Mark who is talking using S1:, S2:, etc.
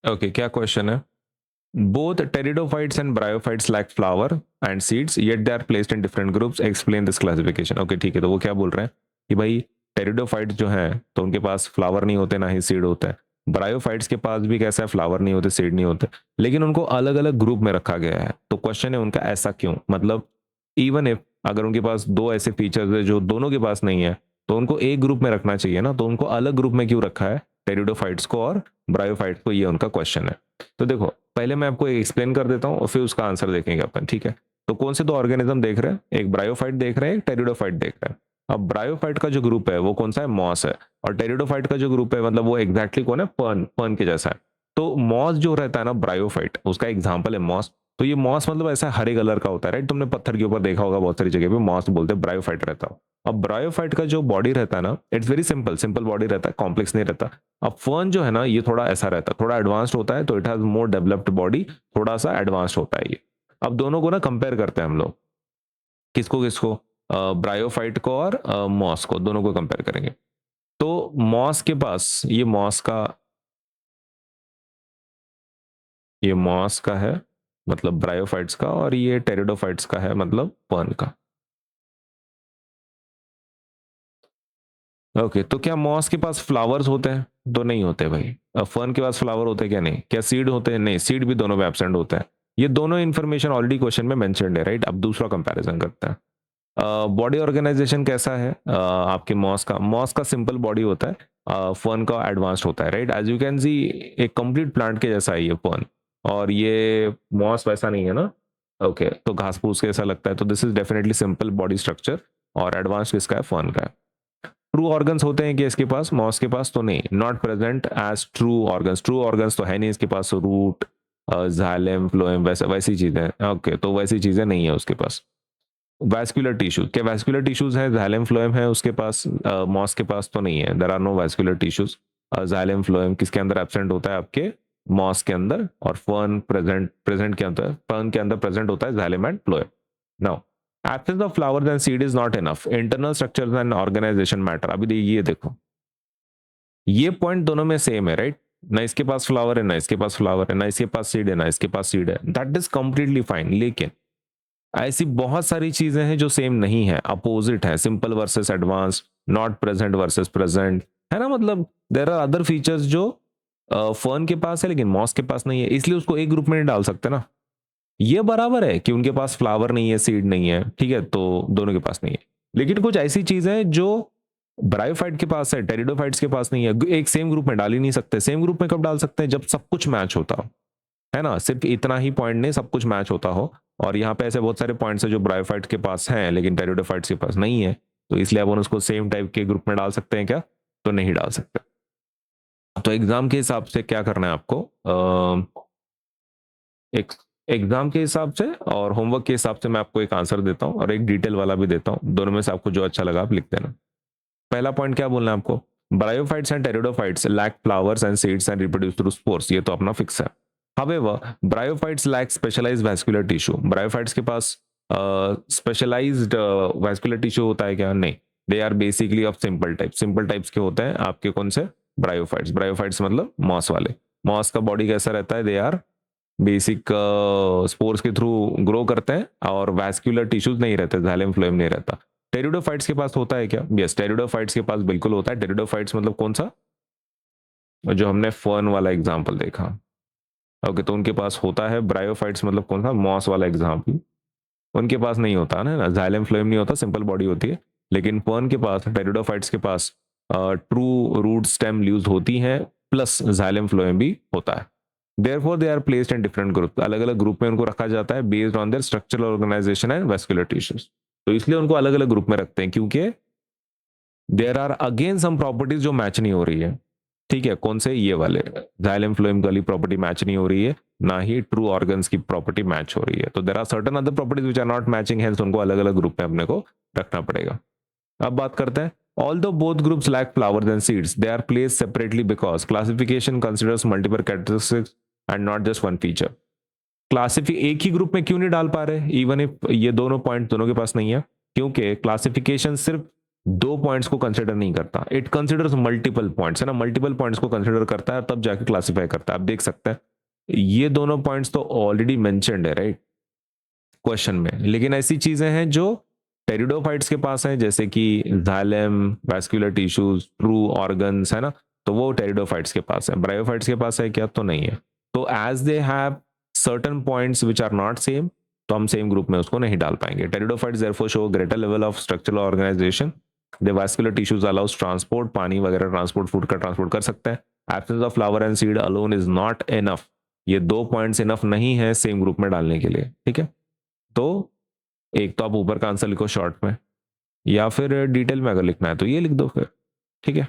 S1: Okay, क्या question है? Both pteridophytes and bryophytes lack flower and seeds yet they are placed in different groups, explain this classification. Okay ठीक है, तो वो क्या बोल रहे हैं कि भाई टेरिडोफाइट्स जो हैं तो उनके पास फ्लावर नहीं होते, ना ही सीड होते हैं। ब्रायोफाइट्स के पास भी कैसा है, फ्लावर नहीं होते, सीड नहीं होते, लेकिन उनको अलग अलग ग्रुप में रखा गया है। तो क्वेश्चन है उनका ऐसा क्यों, मतलब इवन इफ अगर उनके पास दो ऐसे फीचर्स है जो दोनों के पास नहीं है, तो उनको एक ग्रुप में रखना चाहिए ना, तो उनको अलग ग्रुप में क्यों रखा है टेरिडोफाइट्स को और ब्रायोफाइट्स को, ये उनका क्वेश्चन है। तो देखो, पहले मैं आपको एक्सप्लेन कर देता हूँ और फिर उसका आंसर देखेंगे अपन, ठीक है? तो कौन से दो ऑर्गेनिज्म देख रहे हैं, एक ब्रायोफाइट देख रहे हैं, एक टेरिडोफाइट देख रहे हैं। अब ब्रायोफाइट का जो ग्रुप है वो कौन सा है, मॉस है। और टेरिडोफाइट का जो ग्रुप है मतलब वो एग्जैक्टली कौन है, पर्न, पर्न के जैसा है। तो मॉस जो रहता है ना ब्रायोफाइट, उसका एग्जाम्पल है मॉस। तो ये मॉस मतलब ऐसा हरे कलर का होता है, राइट? तुमने पत्थर के ऊपर देखा होगा बहुत सारी जगह पे मॉस बोलते हैं, ब्रायोफाइट रहता है। अब ब्रायोफाइट का जो बॉडी रहता है ना, it's very simple, simple body रहता है, कॉम्प्लेक्स नहीं रहता। अब फर्न जो है ना, ये थोड़ा ऐसा रहता है, थोड़ा एडवांस्ड होता है, तो it has more developed body, थोड़ा सा एडवांस्ड होता है ये। अब दोनों को ना कंपेयर करते हैं हम लोग, किसको किसको, ब्रायोफाइट को और मॉस को, दोनों को कंपेयर करेंगे। तो मॉस के पास, ये मॉस का है मतलब ब्रायोफाइट्स का, और ये टेरिडोफाइट्स का है मतलब पर्न का। ओके तो क्या मॉस के पास फ्लावर्स होते हैं? तो नहीं होते भाई। फर्न के पास फ्लावर होते हैं क्या? नहीं। क्या सीड होते हैं? नहीं, सीड भी दोनों में एब्सेंट होता है। ये दोनों इन्फॉर्मेशन ऑलरेडी क्वेश्चन में मेंशन्ड है, राइट? अब दूसरा कंपैरिजन करते हैं। बॉडी ऑर्गेनाइजेशन कैसा है आपके मॉस का सिंपल बॉडी होता है, फर्न का एडवांस्ड होता है, right? As you can see एक कंप्लीट प्लांट के जैसा है ये फर्न, और ये मॉस वैसा नहीं है ना। ओके तो घास फूस के जैसा लगता है, तो this is definitely simple body structure, और एडवांस्ड किसका है, फर्न का है। ट्रू ऑर्गन्स होते हैं कि इसके पास, मॉस के पास? तो नहीं, not present as true organs. True organs तो है नहीं इसके पास, रूट, जाइलम, फ्लोएम, वैसे वैसी चीजें। ओके तो वैसी चीजें नहीं है उसके पास। वैस्कुलर टिश्यूज, क्या वैस्कुलर टिश्यूज है, जाइलम फ्लोएम है उसके पास, मॉस के पास? तो नहीं है, there are no vascular tissues. Xylem phloem किसके अंदर एब्सेंट होता है, आपके मॉस के अंदर, और फर्न प्रेजेंट, प्रेजेंट के अंदर, फर्न के अंदर प्रेजेंट होता है xylem and phloem. Now absence of flowers and seed is not enough, internal structures and organisation matter. अभी ये देखो, ये पॉइंट दोनों में सेम है, राइट? ना इसके पास फ्लावर है, ना इसके पास फ्लावर है, ना इसके पास सीड है, ना इसके पास सीड है, दैट इज कंप्लीटली फाइन। लेकिन ऐसी बहुत सारी चीजें हैं जो सेम नहीं है, अपोजिट है, simple versus advance, not present versus present, है ना? मतलब देयर आर अदर फीचर्स जो फर्न के पास है लेकिन मॉस के पास नहीं है, इसलिए उसको एक ग्रुप में नहीं डाल सकते ना। ये बराबर है कि उनके पास फ्लावर नहीं है, सीड नहीं है, ठीक है, तो दोनों के पास नहीं है। लेकिन कुछ ऐसी चीजें हैं जो ब्रायोफाइट के पास है, टेरिडोफाइट्स के पास नहीं है, एक सेम ग्रुप में डाल ही नहीं सकते। सेम ग्रुप में कब डाल सकते हैं, जब सब कुछ मैच होता हो, है ना? सिर्फ इतना ही पॉइंट नहीं, सब कुछ मैच होता हो। और यहाँ पे ऐसे बहुत सारे पॉइंट्स है जो ब्रायोफाइट्स के पास हैं लेकिन टेरिडोफाइट्स के पास नहीं है, तो इसलिए अपन उसको सेम टाइप के ग्रुप में डाल सकते हैं क्या? तो नहीं डाल सकते। तो एग्जाम के हिसाब से क्या करना है आपको, एक एग्जाम के हिसाब से और होमवर्क के हिसाब से मैं आपको एक आंसर देता हूँ और एक डिटेल वाला भी देता हूँ, दोनों में से आपको जो अच्छा लगा आप लिख देना। पहला पॉइंट क्या बोलना है आपको, bryophytes and pteridophytes lack flowers and seeds and reproduce through spores, ये तो अपना फिक्स है। However, bryophytes lack specialised vascular tissue, bryophytes के पास स्पेशलाइज्ड वैस्कुलर टिश्यू होता है क्या? नहीं। They are basically of simple type, simple types के होते हैं आपके कौन से, ब्रायोफाइट्स। ब्रायोफाइट्स मतलब मॉस वाले। मॉस का बॉडी कैसा रहता है, दे आर बेसिक स्पोर्स के थ्रू ग्रो करते हैं, और वैस्कुलर टिश्यूज नहीं रहते, जाइलम फ्लोएम नहीं रहता। टेरिडोफाइट्स के पास होता है क्या? यस, टेरिडोफाइट्स के पास बिल्कुल होता है। टेरिडोफाइट्स मतलब कौन सा, जो हमने फर्न वाला एग्जांपल देखा। ओके तो उनके पास होता है। ब्रायोफाइट्स मतलब कौन सा, मॉस वाला एग्जांपल, उनके पास नहीं होता ना, जाइलम फ्लोएम नहीं होता, सिंपल बॉडी होती है। लेकिन फर्न के पास, टेरिडोफाइट्स के पास ट्रू रूट स्टेम लीव्स होती हैं, प्लस जाइलम फ्लोएम भी होता है। Therefore, they are placed in different groups, अलग अलग ग्रुप में उनको रखा जाता है based on their structural organisation and vascular tissues. तो इसलिए उनको अलग अलग ग्रुप में रखते हैं क्योंकि there are again some properties जो मैच नहीं हो रही है। ठीक है, कौन से, ये वाले जाइलम फ्लोएम वाली प्रॉपर्टी मैच नहीं हो रही है, ना ही ट्रू ऑर्गन्स की प्रॉपर्टी मैच हो रही है। तो there are certain other properties which are not matching, hence उनको अलग अलग ग्रुप में अपने को रखना पड़ेगा। अब बात करते हैं, although both groups lack flowers and seeds, they are placed separately because classification considers multiple characteristics and not just one feature. क्लासिफी एक ही ग्रुप में क्यों नहीं डाल पा रहे, इवन इफ ये दोनों पॉइंट दोनों के पास नहीं है? क्योंकि क्लासिफिकेशन सिर्फ दो पॉइंट्स को कंसिडर नहीं करता, इट कंसिडर्स मल्टीपल पॉइंट्स, है ना, मल्टीपल पॉइंट्स को कंसिडर करता है तब जाके क्लासिफाई करता है। आप देख सकते हैं ये दोनों पॉइंट्स तो ऑलरेडी मेंशन्ड है राइट क्वेश्चन में, लेकिन ऐसी चीजें हैं जो टेरिडोफाइट्स के पास है, जैसे कि xylem, vascular tissues, true organs, है ना, तो वो टेरिडोफाइट्स के पास है। ब्रायोफाइट्स के पास है क्या? तो नहीं है। तो as they have certain points which are not same, तो हम सेम ग्रुप में उसको नहीं डाल पाएंगे। Pteridophytes therefore show greater level of structural organisation, the vascular tissues allows transport, पानी वगैरह ट्रांसपोर्ट, फूड का ट्रांसपोर्ट कर सकता है। Absence of flower and seed alone is not enough, ये दो पॉइंट्स इनफ नहीं है सेम ग्रुप में डालने के लिए, ठीक है। तो एक तो आप ऊपर का आंसर लिखो शॉर्ट में, या फिर डिटेल में अगर लिखना है तो ये लिख दो फिर, ठीक है।